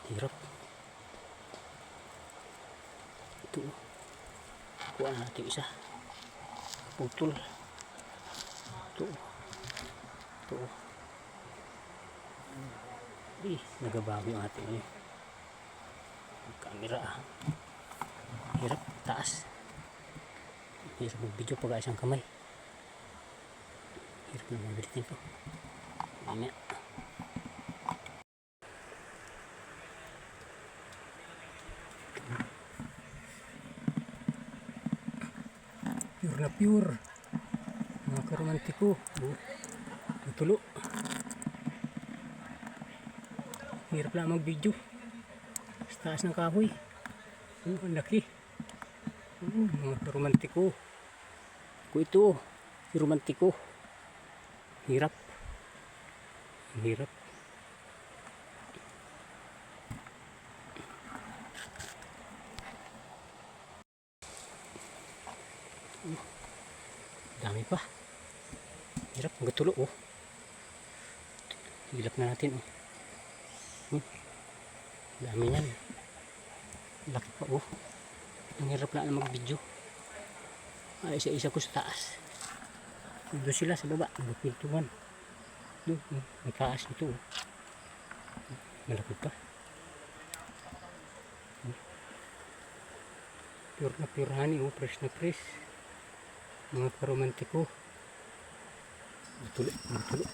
Hirap. Ito. Kuha natin isa. Putol. Ito. Ito. Nagabago yung ating camera. Hirap. Taas. Hirap mag-video pag isang kamay. Hirap na mabilitin ko. Mamaya. Pure na pure. Mga karomantiko. Tulo. Hirap lang mag-video. Sa taas ng kahoy. Ang laki. Mga karomantiko. Ito. Si romantiko. Hirap. Hirap. Dami pa. Hirap. Magtulo oh. Hilap na natin oh. Dami yan. Laki pa oh. Ang hirap lang na mag-video. Isa-isa ko sa taas. Doon sila sa baba. Magpintuan. Doon. May taas nito oh. Malaki pa. Pure na pure honey oh. Fresh na fresh. Mga karomantiko. Magtulo. Magtulo.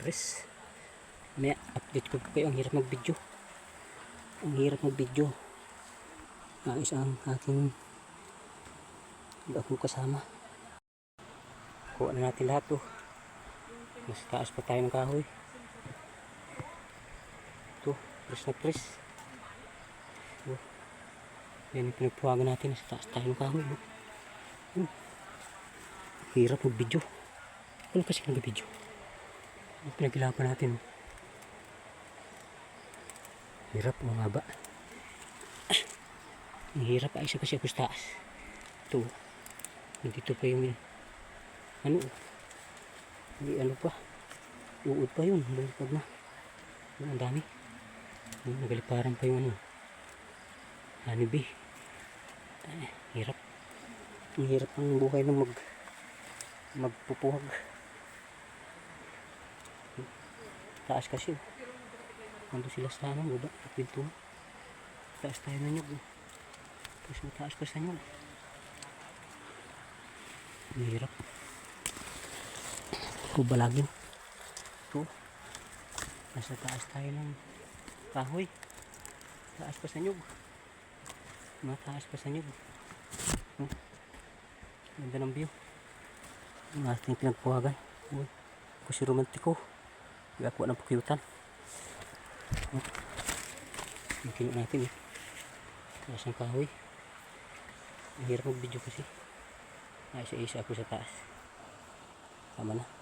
Press. May update ko po kayo. Ang hirap mag-video. Ang hirap mag-video. Isang aking akong kasama. Kuha na natin lahat oh. Mas taas pa tayo ng kahoy. Ito. Press na press. Oh. Yan yung pinagpuwagan natin. Sa taas tayo ng kahoy oh. Hirap mag-video. Ano kasi nag-video? Pinagilapan natin. Hirap, mababa. Ang hirap ay isa kasi ako sa taas. Ito. Dito pa yung ano. Hindi ano pa. Uod pa yun. Balipad na. Ang dami. Nagaliparan pa yung ano. Honeybee. Hirap. Ang hirap ang buhay ng magpupuhag. Taas kasi oh. Nando sila sa ano, baba, pinto. Taas tayo na nyug. Tapos mataas pa sa nyug. Hirap. Kubalagin. Ito. Nasa taas tayo ng kahoy. Taas pa sa nyug. Mataas pa sa nyug. Ganda ng view. Ang ating pinagpuwagan. Ako si romantiko. Ako ng pukyutan. Yung kino natin eh. Taas ng kahoy. Ang hirap mag-video kasi. Isa-isa ako sa taas. Tama na.